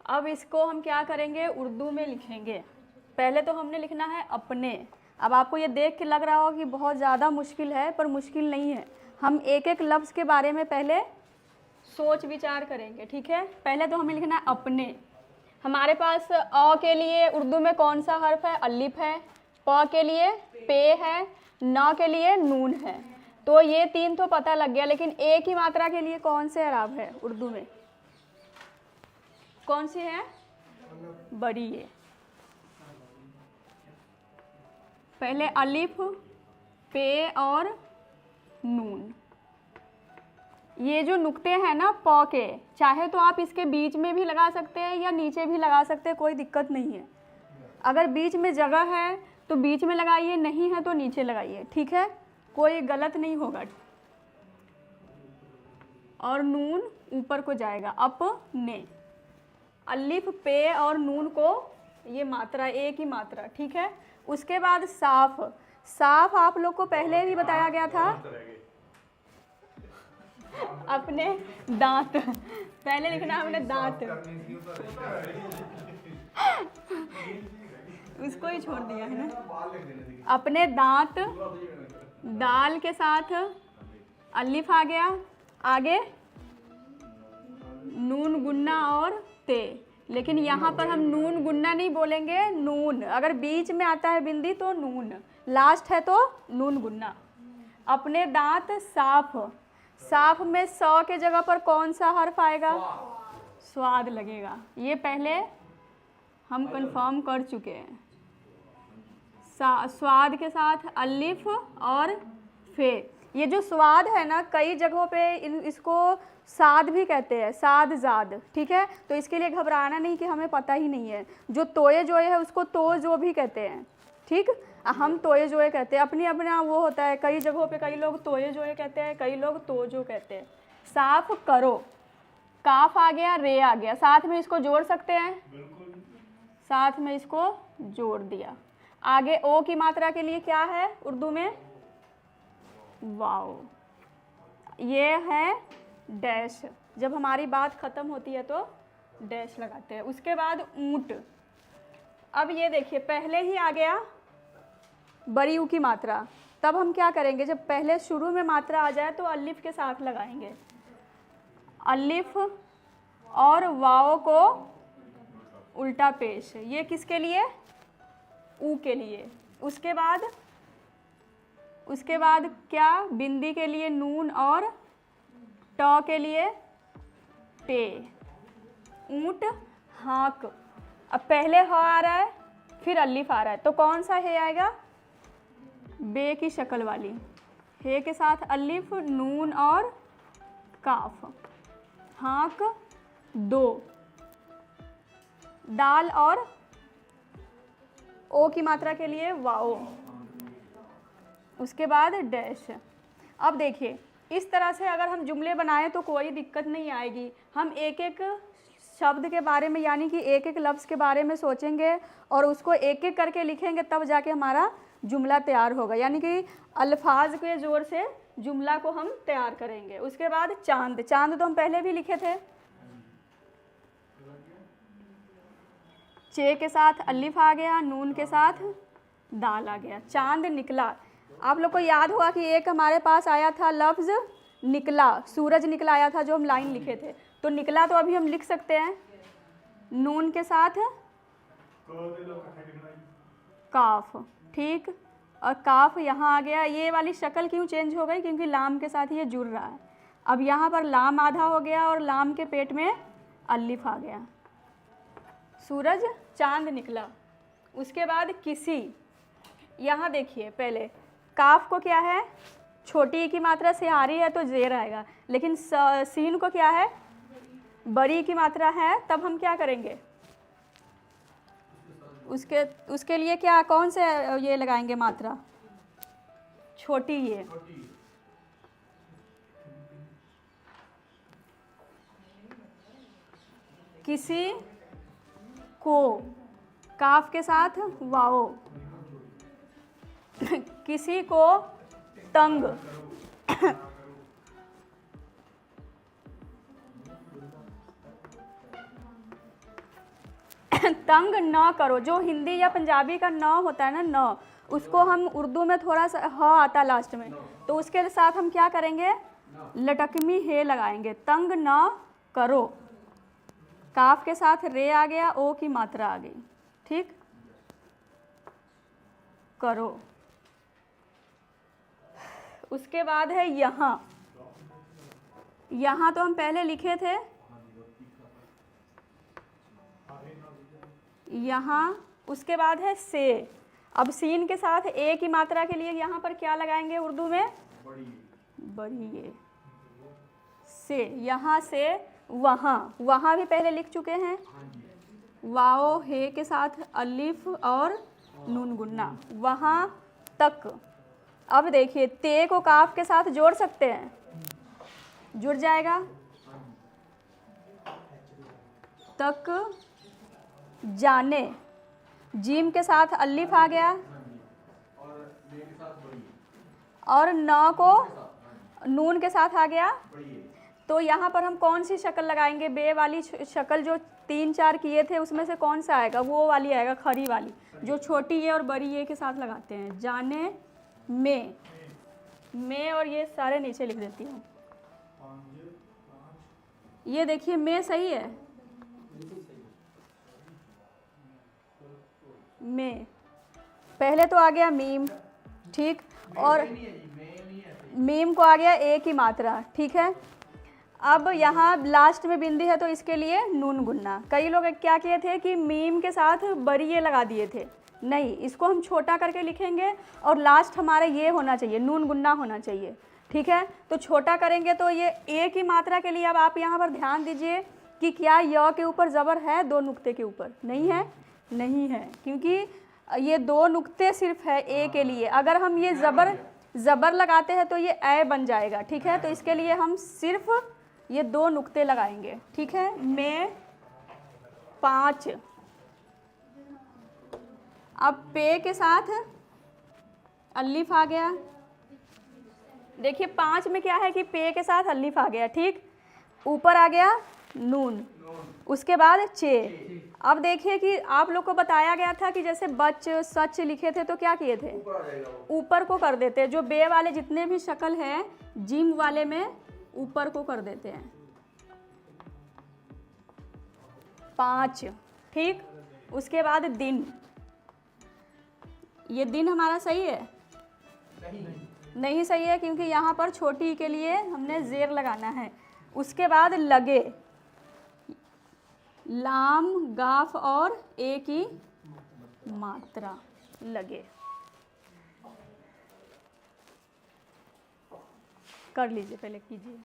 अब इसको हम क्या करेंगे, उर्दू में लिखेंगे। पहले तो हमने लिखना है अपने। अब आपको ये देख के लग रहा होगा कि बहुत ज़्यादा मुश्किल है, पर मुश्किल नहीं है। हम एक एक लफ्ज़ के बारे में पहले सोच विचार करेंगे, ठीक है। पहले तो हमें लिखना है अपने। हमारे पास अ के लिए उर्दू में कौन सा हर्फ है, अलिफ है। प के लिए पे है। न के लिए नून है। तो ये तीन तो पता लग गया, लेकिन ए की मात्रा के लिए कौन से अराब है उर्दू में, कौन सी है, बड़ी ए। पहले अलिफ, पे और नून। ये जो नुक्ते हैं ना प के, चाहे तो आप इसके बीच में भी लगा सकते हैं या नीचे भी लगा सकते हैं, कोई दिक्कत नहीं है। अगर बीच में जगह है तो बीच में लगाइए, नहीं है तो नीचे लगाइए, ठीक है, कोई गलत नहीं होगा। और नून ऊपर को जाएगा, अपने। अलिफ, पे और नून को ये मात्रा, ए की मात्रा, ठीक है। उसके बाद साफ। साफ आप लोग को पहले भी बताया गया था, अपने दांत। पहले लिखना है अपने दांत, उसको ही छोड़ दिया है ना। अपने दांत, दाल के साथ अलिफ आ गया, आगे नून गुन्ना और ते। लेकिन यहाँ पर हम नून गुन्ना नहीं बोलेंगे, नून। अगर बीच में आता है बिंदी तो नून, लास्ट है तो नून गुन्ना। अपने दांत साफ। साफ में सौ के जगह पर कौन सा हर्फ आएगा, स्वाद लगेगा। ये पहले हम कंफर्म कर चुके हैं। स्वाद के साथ अलिफ और फे। ये जो स्वाद है ना, कई जगहों पे इसको साद भी कहते हैं, साद जाद, ठीक है। तो इसके लिए घबराना नहीं कि हमें पता ही नहीं है। जो तोए जोए है उसको तो जो भी कहते हैं, ठीक। हम तोए जोए कहते हैं, अपनी अपना वो होता है। कई जगहों पे कई लोग तोए जोए कहते हैं, कई लोग तो जो कहते हैं। साफ करो, काफ आ गया, रे आ गया, साथ में इसको जोड़ सकते हैं, साथ में इसको जोड़ दिया। आगे ओ की मात्रा के लिए क्या है उर्दू में, वाओ। ये है डैश। जब हमारी बात ख़त्म होती है तो डैश लगाते हैं। उसके बाद ऊंट। अब ये देखिए, पहले ही आ गया बड़ी ऊ की मात्रा। तब हम क्या करेंगे, जब पहले शुरू में मात्रा आ जाए तो अलिफ के साथ लगाएंगे। अलिफ और वाओ को उल्टा पेश, ये किसके लिए, ऊ के लिए। उसके बाद क्या, बिंदी के लिए नून और ट के लिए टे। ऊंट, हाँक। अब पहले ह आ रहा है, फिर अलिफ आ रहा है, तो कौन सा हे आएगा, बे की शक्ल वाली। हे के साथ अलिफ, नून और काफ। हाँक, दो। दाल और ओ की मात्रा के लिए वाओ। उसके बाद डैश। अब देखिए, इस तरह से अगर हम जुमले बनाएं तो कोई दिक्कत नहीं आएगी। हम एक एक शब्द के बारे में, यानी कि एक एक लफ्ज़ के बारे में सोचेंगे और उसको एक एक करके लिखेंगे, तब जाके हमारा जुमला तैयार होगा। यानी कि अल्फाज के ज़ोर से जुमला को हम तैयार करेंगे। उसके बाद चांद। चांद तो हम पहले भी लिखे थे, चे के साथ अलिफ आ गया, नून के साथ दाल आ गया, चांद निकला। आप लोग को याद होगा कि एक हमारे पास आया था लफ्ज़ निकला, सूरज निकला आया था, जो हम लाइन लिखे थे। तो निकला तो अभी हम लिख सकते हैं नून के साथ काफ, ठीक। और काफ यहाँ आ गया। ये वाली शक्ल क्यों चेंज हो गई, क्योंकि लाम के साथ ये जुड़ रहा है। अब यहाँ पर लाम आधा हो गया और लाम के पेट में अलिफ आ गया। सूरज, चांद निकला। उसके बाद किसी। यहाँ देखिए, पहले काफ को क्या है, छोटी की मात्रा से आ रही है तो जेर आएगा, लेकिन सीन को क्या है, बड़ी की मात्रा है। तब हम क्या करेंगे, उसके लिए क्या, कौन से ये लगाएंगे मात्रा, छोटी। ये किसी को, काफ के साथ वाओ। किसी को तंग। तंग न करो। जो हिंदी या पंजाबी का न होता है ना, न, उसको हम उर्दू में थोड़ा सा ह आता लास्ट में, तो उसके साथ हम क्या करेंगे, लटकमी हे लगाएंगे। तंग न करो, काफ के साथ रे आ गया, ओ की मात्रा आ गई, ठीक, करो। उसके बाद है यहाँ, यहाँ तो हम पहले लिखे थे, यहाँ। उसके बाद है से। अब सीन के साथ ए की मात्रा के लिए यहाँ पर क्या लगाएंगे उर्दू में, बढ़िए, से। यहाँ से वहाँ, वहाँ भी पहले लिख चुके हैं, वाओ हे के साथ अलिफ और नून गुन्ना, वहाँ तक। अब देखिए ते को काफ के साथ जोड़ सकते हैं, जुड़ जाएगा, तक जाने। जीम के साथ अलिफ आ गया, और न को नून के साथ आ गया। तो यहाँ पर हम कौन सी शक्ल लगाएंगे, बे वाली शक्ल जो 3-4 किए थे उसमें से कौन सा आएगा, वो वाली आएगा, खरी वाली, जो छोटी ये और बड़ी ये के साथ लगाते हैं। जाने में और ये सारे नीचे लिख देती हूँ। ये देखिए में सही है, में पहले तो आ गया मीम, ठीक, और मीम को आ गया ए की मात्रा, ठीक है। अब यहाँ लास्ट में बिंदी है तो इसके लिए नून गुन्ना। कई लोग क्या किए थे कि मीम के साथ बरिए लगा दिए थे, नहीं, इसको हम छोटा करके लिखेंगे और लास्ट हमारा ये होना चाहिए, नून गुन्ना होना चाहिए, ठीक है। तो छोटा करेंगे तो ये ए की मात्रा के लिए अब आप यहाँ पर ध्यान दीजिए कि क्या य के ऊपर ज़बर है, 2 नुक्ते के ऊपर, नहीं है, नहीं है, क्योंकि ये 2 नुक्ते सिर्फ है ए के लिए। अगर हम ये ज़बर लगाते हैं तो ये ए बन जाएगा, ठीक है। तो इसके लिए हम सिर्फ ये 2 नुक्ते लगाएंगे, ठीक है। में 5। अब पे के साथ अलिफ आ गया, देखिए 5 में क्या है कि पे के साथ अलिफ आ गया, ठीक, ऊपर आ गया नून, उसके बाद चे। अब देखिए कि आप लोग को बताया गया था कि जैसे बच सच लिखे थे तो क्या किए थे, ऊपर को कर देते हैं। जो बे वाले जितने भी शक्ल है जिम वाले में ऊपर को कर देते हैं, 5, ठीक। उसके बाद दिन, ये दिन हमारा सही है, नहीं सही है, क्योंकि यहाँ पर छोटी के लिए हमने जेर लगाना है। उसके बाद लगे, लाम गाफ और ए की मात्रा, लगे। कर लीजिए, पहले कीजिए।